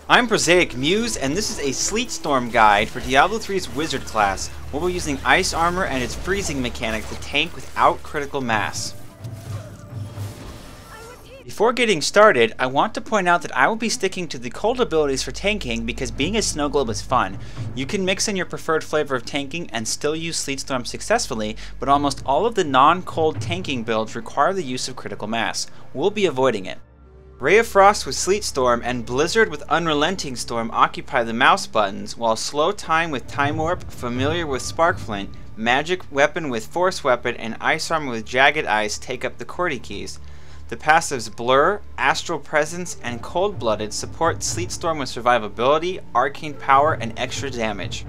I'm ProzaicMuze, and this is a Sleet Storm guide for Diablo 3's Wizard class, where we're using ice armor and its freezing mechanic to tank without critical mass. Before getting started, I want to point out that I will be sticking to the cold abilities for tanking because being a snow globe is fun. You can mix in your preferred flavor of tanking and still use Sleet Storm successfully, but almost all of the non-cold tanking builds require the use of critical mass. We'll be avoiding it. Ray of Frost with Sleet Storm and Blizzard with Unrelenting Storm occupy the mouse buttons, while Slow Time with Time Warp, Familiar with Sparkflint, Magic Weapon with Force Weapon, and Ice Armor with Jagged Ice take up the QWERTY keys. The passives Blur, Astral Presence, and Cold Blooded support Sleet Storm with survivability, arcane power, and extra damage.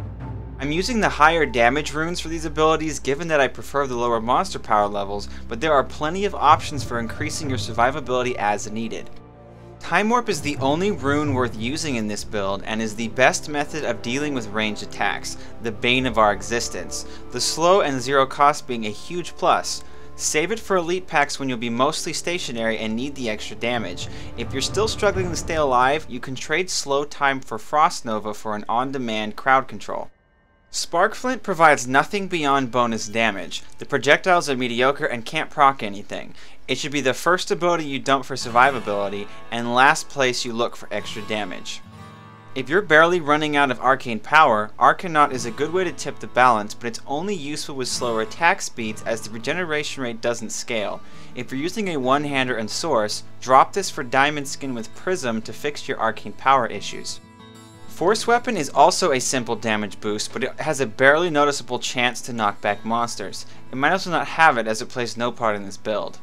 I'm using the higher damage runes for these abilities given that I prefer the lower monster power levels, but there are plenty of options for increasing your survivability as needed. Time Warp is the only rune worth using in this build and is the best method of dealing with ranged attacks, the bane of our existence, the slow and zero cost being a huge plus. Save it for elite packs when you'll be mostly stationary and need the extra damage. If you're still struggling to stay alive, you can trade Slow Time for Frost Nova for an on-demand crowd control. Sparkflint provides nothing beyond bonus damage. The projectiles are mediocre and can't proc anything. It should be the first ability you dump for survivability, and last place you look for extra damage. If you're barely running out of arcane power, Arcanaut is a good way to tip the balance, but it's only useful with slower attack speeds as the regeneration rate doesn't scale. If you're using a one-hander and Source, drop this for Diamond Skin with Prism to fix your arcane power issues. Force Weapon is also a simple damage boost, but it has a barely noticeable chance to knock back monsters. It might as well not have it as it plays no part in this build.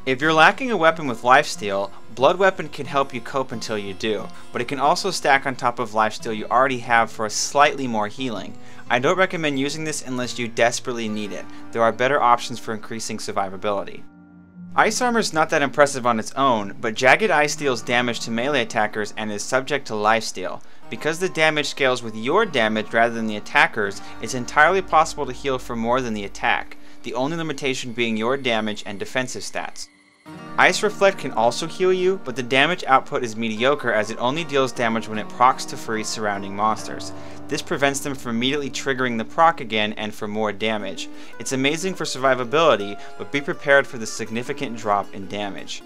If you're lacking a weapon with lifesteal, Blood Weapon can help you cope until you do, but it can also stack on top of lifesteal you already have for a slightly more healing. I don't recommend using this unless you desperately need it. There are better options for increasing survivability. Ice Armor is not that impressive on its own, but Jagged Ice deals damage to melee attackers and is subject to lifesteal. Because the damage scales with your damage rather than the attacker's, it's entirely possible to heal for more than the attack, the only limitation being your damage and defensive stats. Ice Reflect can also heal you, but the damage output is mediocre as it only deals damage when it procs to freeze surrounding monsters. This prevents them from immediately triggering the proc again and for more damage. It's amazing for survivability, but be prepared for the significant drop in damage.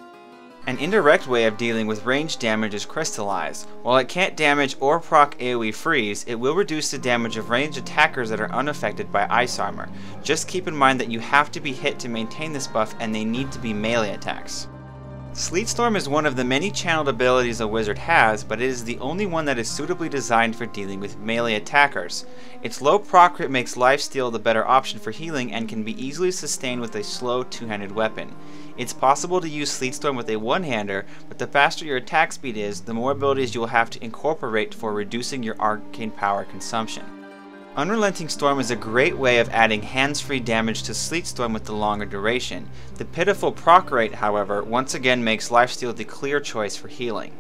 An indirect way of dealing with ranged damage is Crystallize. While it can't damage or proc AoE freeze, it will reduce the damage of ranged attackers that are unaffected by Ice Armor. Just keep in mind that you have to be hit to maintain this buff and they need to be melee attacks. Sleet Storm is one of the many channeled abilities a wizard has, but it is the only one that is suitably designed for dealing with melee attackers. Its low proc rate makes lifesteal the better option for healing and can be easily sustained with a slow two-handed weapon. It's possible to use Sleet Storm with a one-hander, but the faster your attack speed is, the more abilities you will have to incorporate for reducing your arcane power consumption. Unrelenting Storm is a great way of adding hands-free damage to Sleet Storm with the longer duration. The pitiful proc rate, however, once again makes lifesteal the clear choice for healing.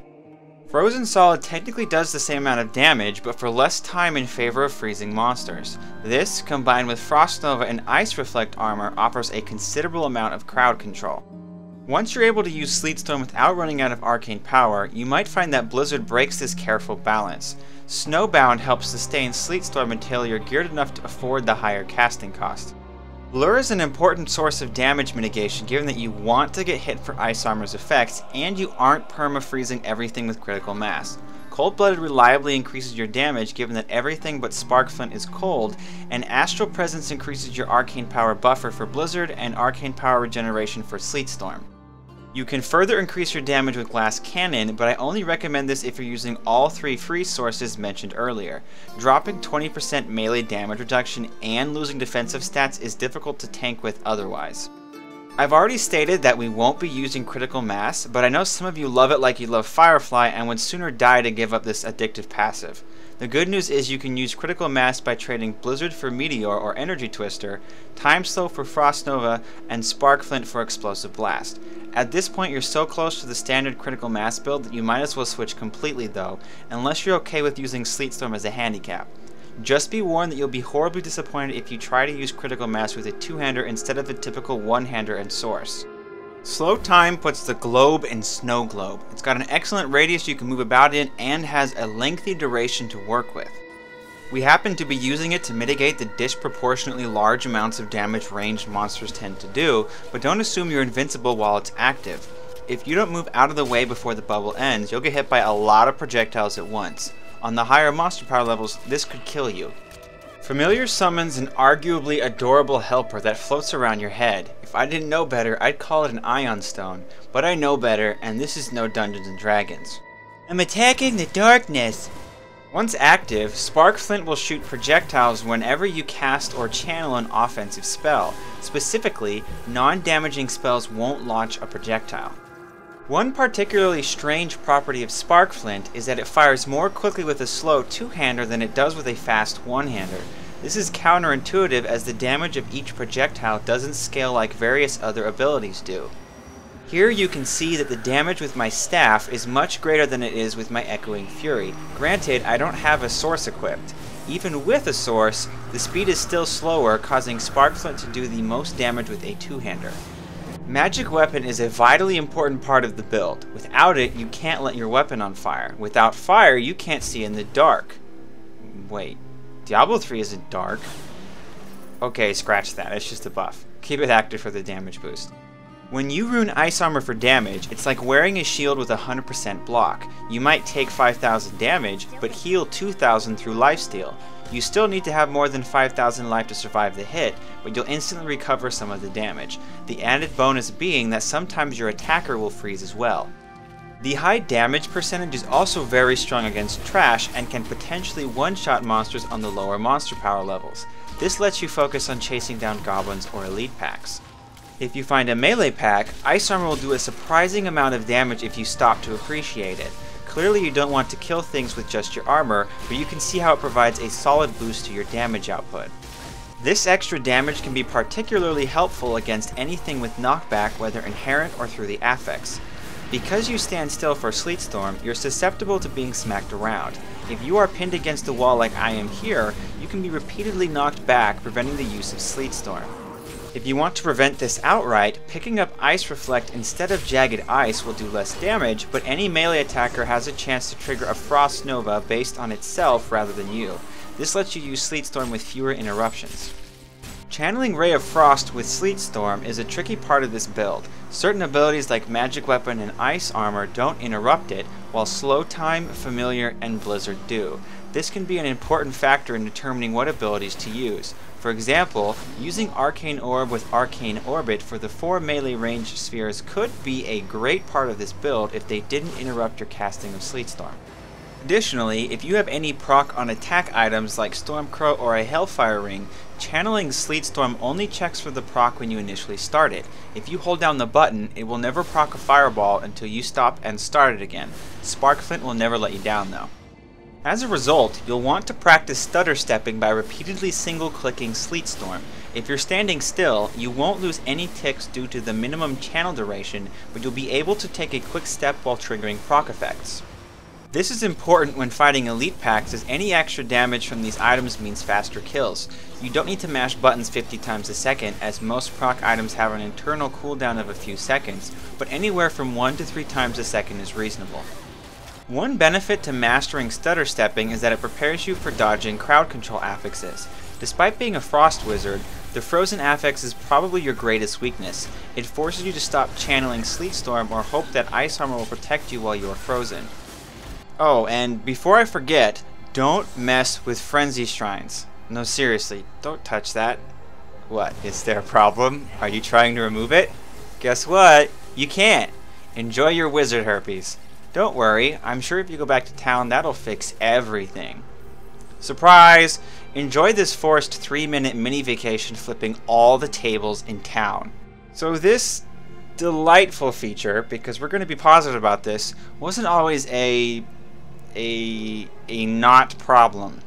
Frozen Solid technically does the same amount of damage, but for less time in favor of freezing monsters. This, combined with Frost Nova and Ice Reflect armor, offers a considerable amount of crowd control. Once you're able to use Sleet Storm without running out of arcane power, you might find that Blizzard breaks this careful balance. Snowbound helps sustain Sleet Storm until you're geared enough to afford the higher casting cost. Blur is an important source of damage mitigation given that you want to get hit for Ice Armor's effects and you aren't perma-freezing everything with critical mass. Cold Blooded reliably increases your damage given that everything but Sparkflint is cold, and Astral Presence increases your arcane power buffer for Blizzard and arcane power regeneration for Sleet Storm. You can further increase your damage with Glass Cannon, but I only recommend this if you're using all three freeze sources mentioned earlier. Dropping 20% melee damage reduction and losing defensive stats is difficult to tank with otherwise. I've already stated that we won't be using critical mass, but I know some of you love it like you love Firefly and would sooner die to give up this addictive passive. The good news is you can use critical mass by trading Blizzard for Meteor or Energy Twister, Time Slow for Frost Nova, and Sparkflint for Explosive Blast. At this point you're so close to the standard critical mass build that you might as well switch completely though, unless you're okay with using Sleet Storm as a handicap. Just be warned that you'll be horribly disappointed if you try to use critical mass with a two-hander instead of a typical one-hander and Source. Slow Time puts the globe in Snow Globe. It's got an excellent radius you can move about in and has a lengthy duration to work with. We happen to be using it to mitigate the disproportionately large amounts of damage ranged monsters tend to do, but don't assume you're invincible while it's active. If you don't move out of the way before the bubble ends, you'll get hit by a lot of projectiles at once. On the higher monster power levels, this could kill you. Familiar summons an arguably adorable helper that floats around your head. If I didn't know better, I'd call it an Ion Stone, but I know better, and this is no Dungeons & Dragons. I'm attacking the darkness! Once active, Spark Flint will shoot projectiles whenever you cast or channel an offensive spell. Specifically, non-damaging spells won't launch a projectile. One particularly strange property of Spark Flint is that it fires more quickly with a slow two-hander than it does with a fast one-hander. This is counterintuitive as the damage of each projectile doesn't scale like various other abilities do. Here you can see that the damage with my staff is much greater than it is with my Echoing Fury. Granted, I don't have a source equipped. Even with a source, the speed is still slower, causing Spark Flint to do the most damage with a two-hander. Magic Weapon is a vitally important part of the build. Without it, you can't let your weapon on fire. Without fire, you can't see in the dark. Wait, Diablo 3 isn't dark. Okay, scratch that, it's just a buff. Keep it active for the damage boost. When you rune Ice Armor for damage, it's like wearing a shield with 100% block. You might take 5,000 damage, but heal 2,000 through lifesteal. You still need to have more than 5,000 life to survive the hit, but you'll instantly recover some of the damage. The added bonus being that sometimes your attacker will freeze as well. The high damage percentage is also very strong against trash and can potentially one-shot monsters on the lower monster power levels. This lets you focus on chasing down goblins or elite packs. If you find a melee pack, Ice Armor will do a surprising amount of damage if you stop to appreciate it. Clearly you don't want to kill things with just your armor, but you can see how it provides a solid boost to your damage output. This extra damage can be particularly helpful against anything with knockback, whether inherent or through the affix. Because you stand still for Sleet Storm, you're susceptible to being smacked around. If you are pinned against a wall like I am here, you can be repeatedly knocked back, preventing the use of Sleet Storm. If you want to prevent this outright, picking up Ice Reflect instead of Jagged Ice will do less damage, but any melee attacker has a chance to trigger a Frost Nova based on itself rather than you. This lets you use Sleet Storm with fewer interruptions. Channeling Ray of Frost with Sleet Storm is a tricky part of this build. Certain abilities like Magic Weapon and Ice Armor don't interrupt it, while Slow Time, Familiar, and Blizzard do. This can be an important factor in determining what abilities to use. For example, using Arcane Orb with Arcane Orbit for the 4 melee range spheres could be a great part of this build if they didn't interrupt your casting of Sleet Storm. Additionally, if you have any proc on attack items like Stormcrow or a Hellfire Ring, channeling Sleet Storm only checks for the proc when you initially start it. If you hold down the button, it will never proc a Fireball until you stop and start it again. Spark Flint will never let you down though. As a result, you'll want to practice stutter stepping by repeatedly single-clicking Sleet Storm. If you're standing still, you won't lose any ticks due to the minimum channel duration, but you'll be able to take a quick step while triggering proc effects. This is important when fighting elite packs, as any extra damage from these items means faster kills. You don't need to mash buttons 50 times a second, as most proc items have an internal cooldown of a few seconds, but anywhere from 1 to 3 times a second is reasonable. One benefit to mastering stutter stepping is that it prepares you for dodging crowd control affixes. Despite being a frost wizard, the frozen affix is probably your greatest weakness. It forces you to stop channeling Sleet Storm or hope that Ice Armor will protect you while you are frozen. Oh, and before I forget, don't mess with Frenzy Shrines. No, seriously, don't touch that. What, is there a problem? Are you trying to remove it? Guess what? You can't. Enjoy your wizard herpes. Don't worry, I'm sure if you go back to town, that'll fix everything. Surprise! Enjoy this forced 3-minute mini vacation flipping all the tables in town. So this delightful feature, because we're going to be positive about this, wasn't always a not problem.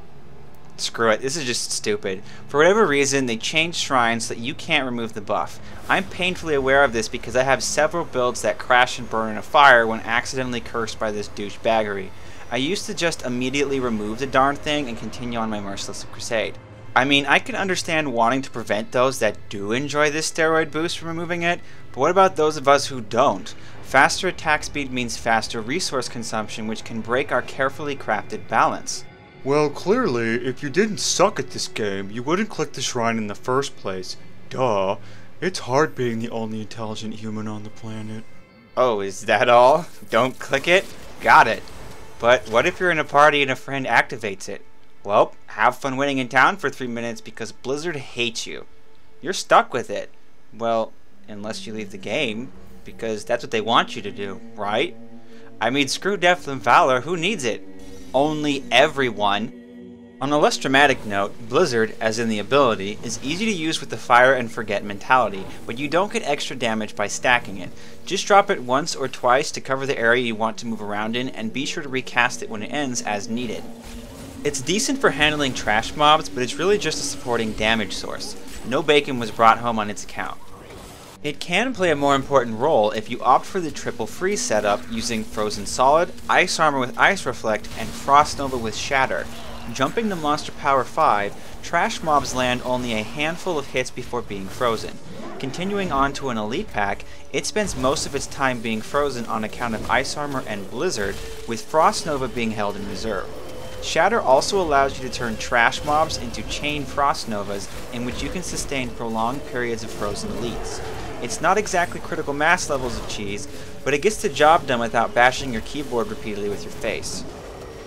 Screw it, this is just stupid. For whatever reason, they changed shrines so that you can't remove the buff. I'm painfully aware of this because I have several builds that crash and burn in a fire when accidentally cursed by this douchebaggery. I used to just immediately remove the darn thing and continue on my merciless crusade. I mean, I can understand wanting to prevent those that do enjoy this steroid boost from removing it, but what about those of us who don't? Faster attack speed means faster resource consumption, which can break our carefully crafted balance. Well, clearly, if you didn't suck at this game, you wouldn't click the shrine in the first place. Duh. It's hard being the only intelligent human on the planet. Oh, is that all? Don't click it? Got it. But what if you're in a party and a friend activates it? Well, have fun waiting in town for 3 minutes because Blizzard hates you. You're stuck with it. Well, unless you leave the game, because that's what they want you to do, right? I mean, screw Depth and Valor, who needs it? Only everyone. On a less dramatic note, Blizzard, as in the ability, is easy to use with the fire and forget mentality, but you don't get extra damage by stacking it. Just drop it once or twice to cover the area you want to move around in, and be sure to recast it when it ends as needed. It's decent for handling trash mobs, but it's really just a supporting damage source. No bacon was brought home on its account. It can play a more important role if you opt for the triple freeze setup using Frozen Solid, Ice Armor with Ice Reflect, and Frost Nova with Shatter. Jumping to Monster Power 5, trash mobs land only a handful of hits before being frozen. Continuing on to an Elite pack, it spends most of its time being frozen on account of Ice Armor and Blizzard, with Frost Nova being held in reserve. Shatter also allows you to turn trash mobs into chain Frost Novas, in which you can sustain prolonged periods of frozen elites. It's not exactly critical mass levels of cheese, but it gets the job done without bashing your keyboard repeatedly with your face.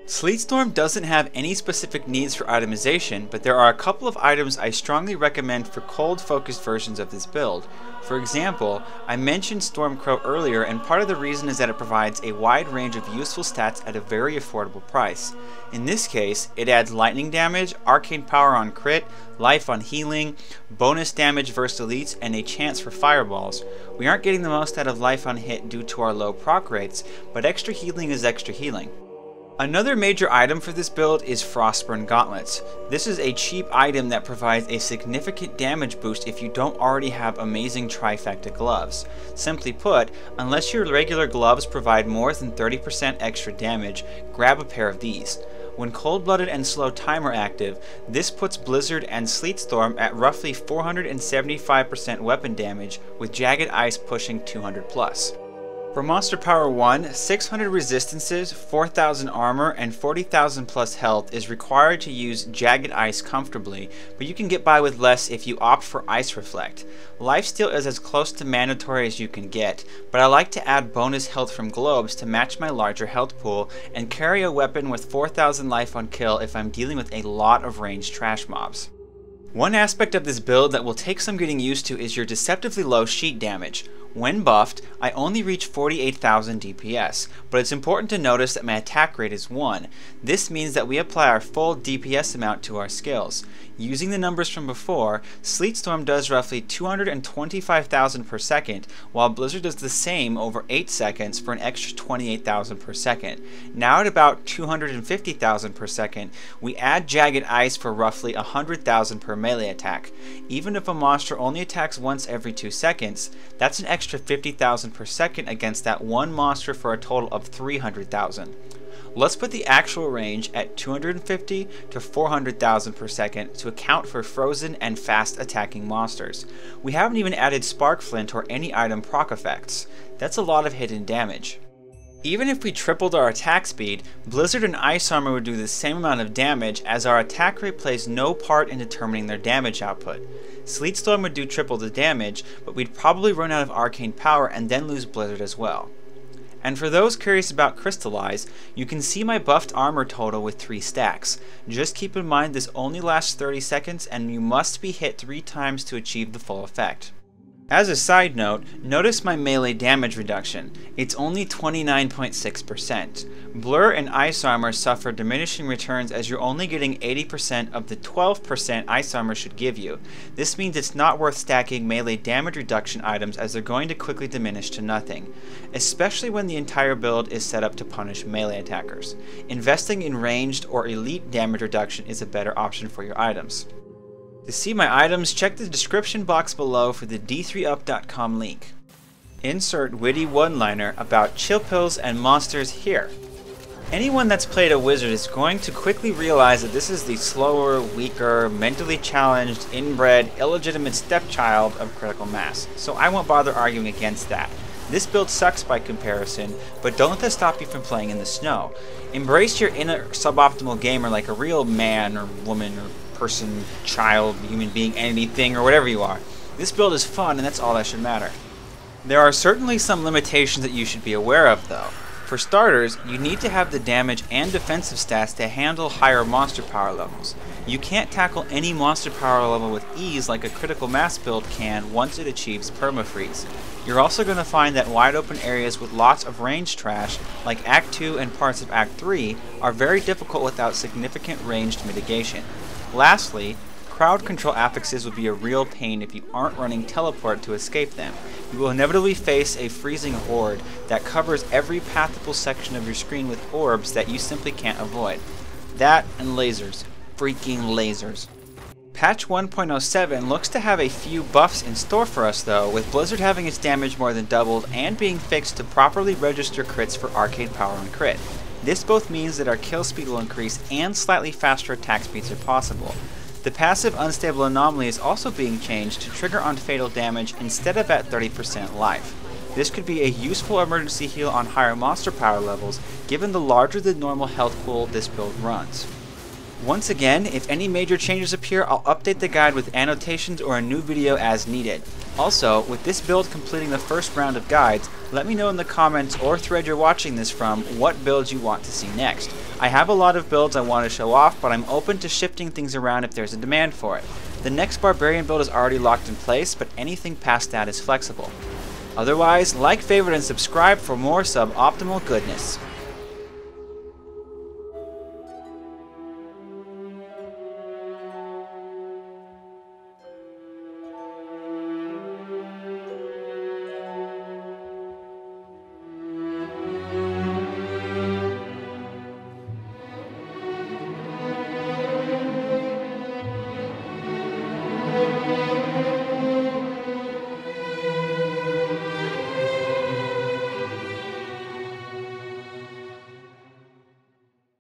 Sleet Storm doesn't have any specific needs for itemization, but there are a couple of items I strongly recommend for cold-focused versions of this build. For example, I mentioned Stormcrow earlier, and part of the reason is that it provides a wide range of useful stats at a very affordable price. In this case, it adds lightning damage, arcane power on crit, life on healing, bonus damage versus elites, and a chance for fireballs. We aren't getting the most out of life on hit due to our low proc rates, but extra healing is extra healing. Another major item for this build is Frostburn Gauntlets. This is a cheap item that provides a significant damage boost if you don't already have amazing trifecta gloves. Simply put, unless your regular gloves provide more than 30% extra damage, grab a pair of these. When Cold-Blooded and Slow Time are active, this puts Blizzard and Sleet Storm at roughly 475% weapon damage, with Jagged Ice pushing 200 plus. For Monster Power 1, 600 resistances, 4000 armor, and 40,000 plus health is required to use Jagged Ice comfortably, but you can get by with less if you opt for Ice Reflect. Lifesteal is as close to mandatory as you can get, but I like to add bonus health from globes to match my larger health pool, and carry a weapon with 4000 life on kill if I'm dealing with a lot of ranged trash mobs. One aspect of this build that will take some getting used to is your deceptively low sheet damage. When buffed, I only reach 48,000 DPS, but it's important to notice that my attack rate is 1. This means that we apply our full DPS amount to our skills. Using the numbers from before, Sleet Storm does roughly 225,000 per second, while Blizzard does the same over 8 seconds for an extra 28,000 per second. Now at about 250,000 per second, we add Jagged Ice for roughly 100,000 per melee attack. Even if a monster only attacks once every 2 seconds, that's an extra 50,000 per second against that one monster for a total of 300,000. Let's put the actual range at 250 to 400,000 per second to account for frozen and fast attacking monsters. We haven't even added Sparkflint or any item proc effects. That's a lot of hidden damage. Even if we tripled our attack speed, Blizzard and Ice Armor would do the same amount of damage, as our attack rate plays no part in determining their damage output. Sleet Storm would do triple the damage, but we'd probably run out of arcane power and then lose Blizzard as well. And for those curious about Crystallize, you can see my buffed armor total with 3 stacks. Just keep in mind this only lasts 30 seconds and you must be hit 3 times to achieve the full effect. As a side note, notice my melee damage reduction. It's only 29.6%. Blur and Ice Armor suffer diminishing returns as you're only getting 80% of the 12% Ice Armor should give you. This means it's not worth stacking melee damage reduction items as they're going to quickly diminish to nothing, especially when the entire build is set up to punish melee attackers. Investing in ranged or elite damage reduction is a better option for your items. To see my items, check the description box below for the d3up.com link. Insert witty one-liner about chill pills and monsters here. Anyone that's played a wizard is going to quickly realize that this is the slower, weaker, mentally challenged, inbred, illegitimate stepchild of critical mass, so I won't bother arguing against that. This build sucks by comparison, but don't let that stop you from playing in the snow. Embrace your inner suboptimal gamer like a real man or woman or person, child, human being, entity, thing, or whatever you are. This build is fun, and that's all that should matter. There are certainly some limitations that you should be aware of, though. For starters, you need to have the damage and defensive stats to handle higher monster power levels. You can't tackle any monster power level with ease like a critical mass build can once it achieves permafreeze. You're also going to find that wide open areas with lots of range trash, like Act 2 and parts of Act 3, are very difficult without significant ranged mitigation. Lastly, crowd control affixes would be a real pain if you aren't running teleport to escape them. You will inevitably face a freezing horde that covers every pathable section of your screen with orbs that you simply can't avoid. That and lasers. Freaking lasers. Patch 1.07 looks to have a few buffs in store for us though, with Blizzard having its damage more than doubled and being fixed to properly register crits for arcade power on crit. This both means that our kill speed will increase and slightly faster attack speeds are possible. The passive unstable anomaly is also being changed to trigger on fatal damage instead of at 30% life. This could be a useful emergency heal on higher monster power levels, given the larger than normal health pool this build runs. Once again, if any major changes appear, I'll update the guide with annotations or a new video as needed. Also, with this build completing the first round of guides, let me know in the comments or thread you're watching this from what builds you want to see next. I have a lot of builds I want to show off, but I'm open to shifting things around if there's a demand for it. The next Barbarian build is already locked in place, but anything past that is flexible. Otherwise, like, favorite, and subscribe for more suboptimal goodness.